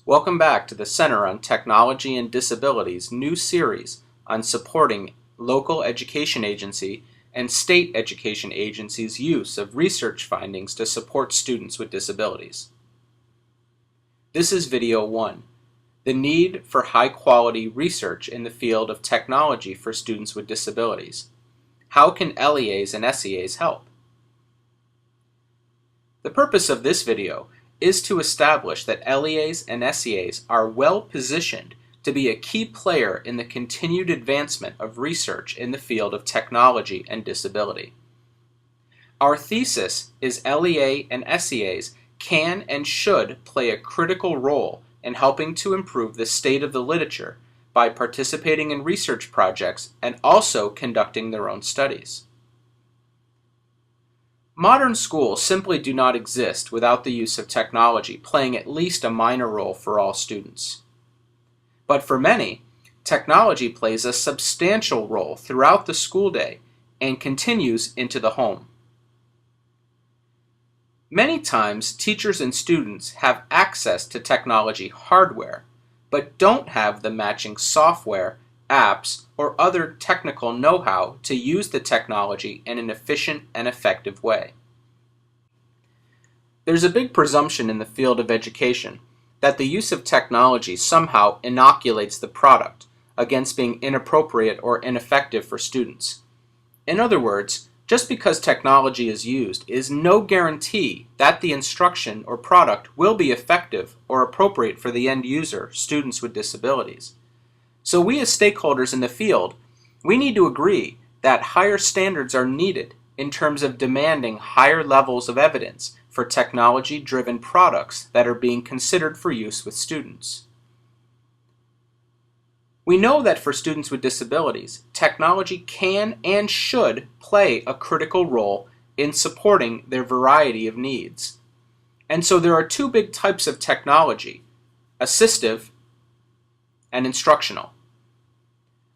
Welcome back to the Center on Technology and Disabilities new series on supporting local education agency and state education agencies' use of research findings to support students with disabilities. This is video 1, the need for high-quality research in the field of technology for students with disabilities. How can LEAs and SEAs help? The purpose of this video is to establish that LEAs and SEAs are well positioned to be a key player in the continued advancement of research in the field of technology and disability. Our thesis is LEA and SEAs can and should play a critical role in helping to improve the state of the literature by participating in research projects and also conducting their own studies. Modern schools simply do not exist without the use of technology playing at least a minor role for all students. But for many, technology plays a substantial role throughout the school day and continues into the home. Many times, teachers and students have access to technology hardware, but don't have the matching software, apps, or other technical know-how to use the technology in an efficient and effective way. There's a big presumption in the field of education that the use of technology somehow inoculates the product against being inappropriate or ineffective for students. In other words, just because technology is used is no guarantee that the instruction or product will be effective or appropriate for the end user, students with disabilities. So we as stakeholders in the field, we need to agree that higher standards are needed in terms of demanding higher levels of evidence for technology-driven products that are being considered for use with students. We know that for students with disabilities, technology can and should play a critical role in supporting their variety of needs. And so there are two big types of technology: assistive and instructional.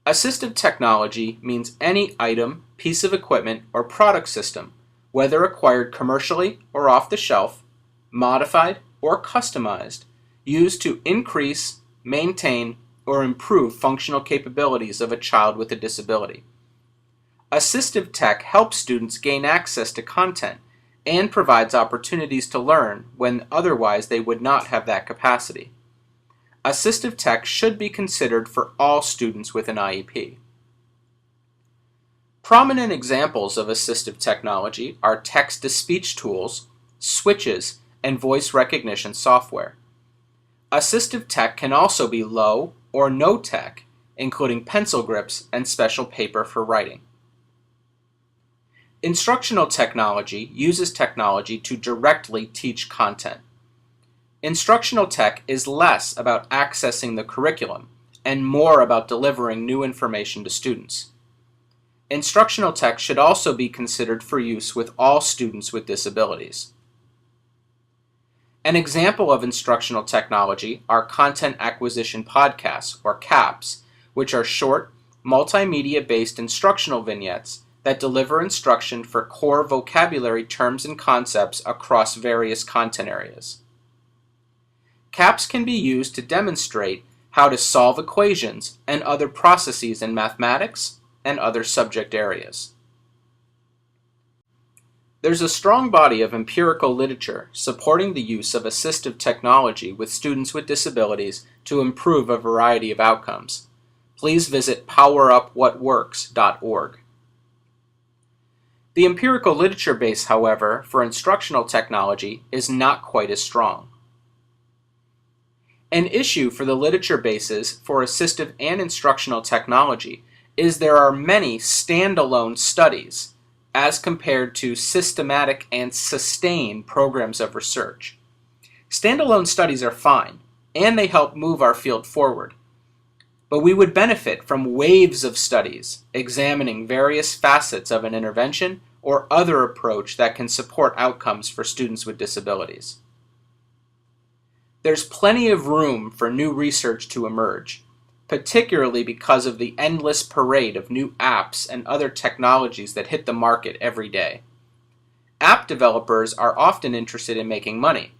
Assistive technology means any item, piece of equipment, or product system, whether acquired commercially or off the shelf, modified or customized, used to increase, maintain, or improve functional capabilities of a child with a disability. Assistive tech helps students gain access to content and provides opportunities to learn when otherwise they would not have that capacity. Assistive tech should be considered for all students with an IEP. Prominent examples of assistive technology are text-to-speech tools, switches, and voice recognition software. Assistive tech can also be low or no tech, including pencil grips and special paper for writing. Instructional technology uses technology to directly teach content. Instructional tech is less about accessing the curriculum and more about delivering new information to students. Instructional tech should also be considered for use with all students with disabilities. An example of instructional technology are content acquisition podcasts, or CAPs, which are short, multimedia-based instructional vignettes that deliver instruction for core vocabulary terms and concepts across various content areas. CAPs can be used to demonstrate how to solve equations and other processes in mathematics and other subject areas. There's a strong body of empirical literature supporting the use of assistive technology with students with disabilities to improve a variety of outcomes. Please visit powerupwhatworks.org. The empirical literature base, however, for instructional technology is not quite as strong. An issue for the literature bases for assistive and instructional technology is there are many standalone studies as compared to systematic and sustained programs of research. Standalone studies are fine, and they help move our field forward. But we would benefit from waves of studies examining various facets of an intervention or other approach that can support outcomes for students with disabilities. There's plenty of room for new research to emerge, particularly because of the endless parade of new apps and other technologies that hit the market every day. App developers are often interested in making money,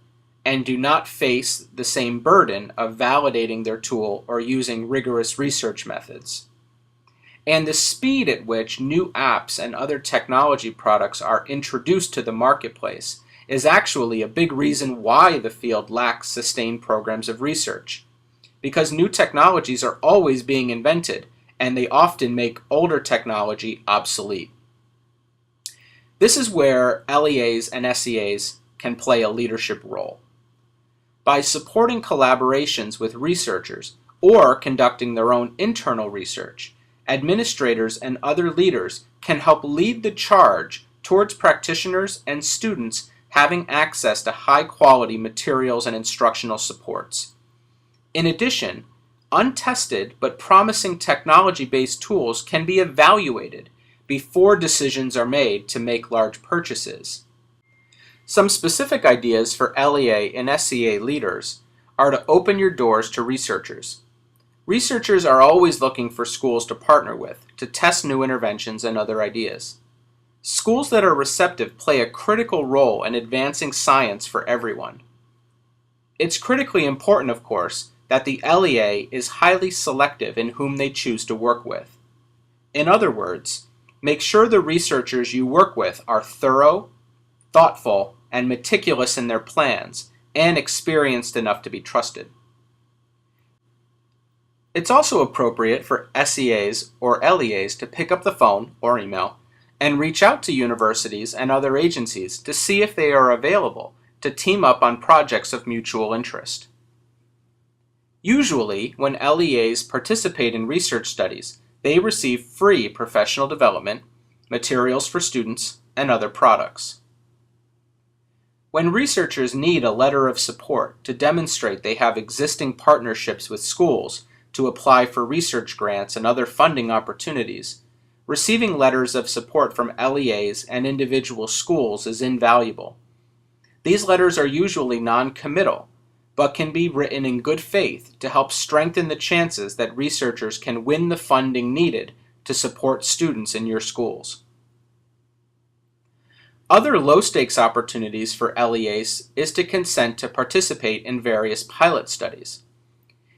and do not face the same burden of validating their tool or using rigorous research methods. And the speed at which new apps and other technology products are introduced to the marketplace is actually a big reason why the field lacks sustained programs of research. Because new technologies are always being invented, and they often make older technology obsolete. This is where LEAs and SEAs can play a leadership role. By supporting collaborations with researchers or conducting their own internal research, administrators and other leaders can help lead the charge towards practitioners and students having access to high-quality materials and instructional supports. In addition, untested but promising technology-based tools can be evaluated before decisions are made to make large purchases. Some specific ideas for LEA and SEA leaders are to open your doors to researchers. Researchers are always looking for schools to partner with to test new interventions and other ideas. Schools that are receptive play a critical role in advancing science for everyone. It's critically important, of course, that the LEA is highly selective in whom they choose to work with. In other words, make sure the researchers you work with are thorough, thoughtful, and meticulous in their plans, and experienced enough to be trusted. It's also appropriate for SEAs or LEAs to pick up the phone or email and reach out to universities and other agencies to see if they are available to team up on projects of mutual interest. Usually, when LEAs participate in research studies, they receive free professional development, materials for students, and other products. When researchers need a letter of support to demonstrate they have existing partnerships with schools to apply for research grants and other funding opportunities, receiving letters of support from LEAs and individual schools is invaluable. These letters are usually non-committal, but can be written in good faith to help strengthen the chances that researchers can win the funding needed to support students in your schools. Other low-stakes opportunities for LEAs is to consent to participate in various pilot studies.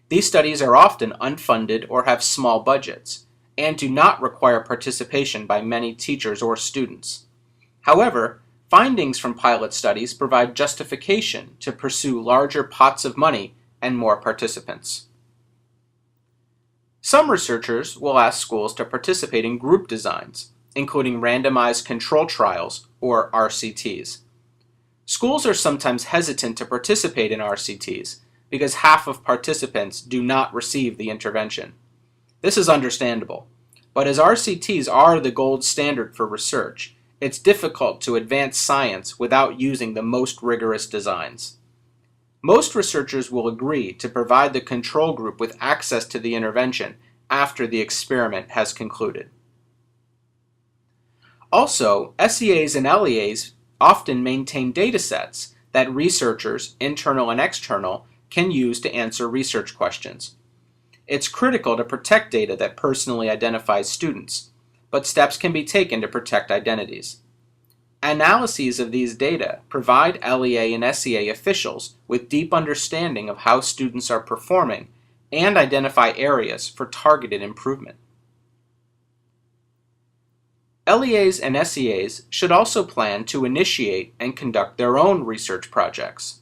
These studies are often unfunded or have small budgets, and do not require participation by many teachers or students. However, findings from pilot studies provide justification to pursue larger pots of money and more participants. Some researchers will ask schools to participate in group designs, including randomized control trials or RCTs. Schools are sometimes hesitant to participate in RCTs because half of participants do not receive the intervention. This is understandable, but as RCTs are the gold standard for research, it's difficult to advance science without using the most rigorous designs. Most researchers will agree to provide the control group with access to the intervention after the experiment has concluded. Also, SEAs and LEAs often maintain data sets that researchers, internal and external, can use to answer research questions. It's critical to protect data that personally identifies students, but steps can be taken to protect identities. Analyses of these data provide LEA and SEA officials with deep understanding of how students are performing and identify areas for targeted improvement. LEAs and SEAs should also plan to initiate and conduct their own research projects.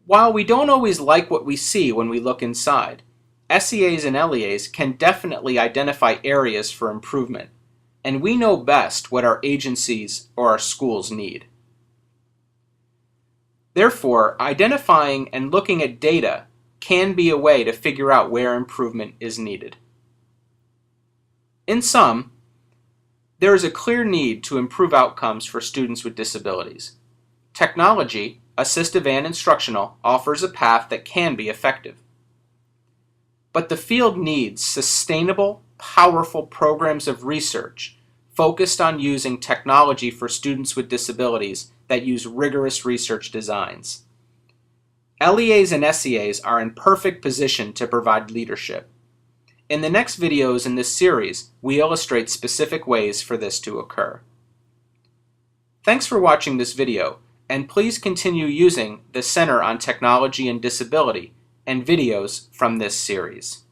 While we don't always like what we see when we look inside, SEAs and LEAs can definitely identify areas for improvement, and we know best what our agencies or our schools need. Therefore, identifying and looking at data can be a way to figure out where improvement is needed. In sum, there is a clear need to improve outcomes for students with disabilities. Technology, assistive and instructional, offers a path that can be effective. But the field needs sustainable, powerful programs of research focused on using technology for students with disabilities that use rigorous research designs. LEAs and SEAs are in perfect position to provide leadership. In the next videos in this series, we illustrate specific ways for this to occur. Thanks for watching this video, and please continue using the Center on Technology and Disability and videos from this series.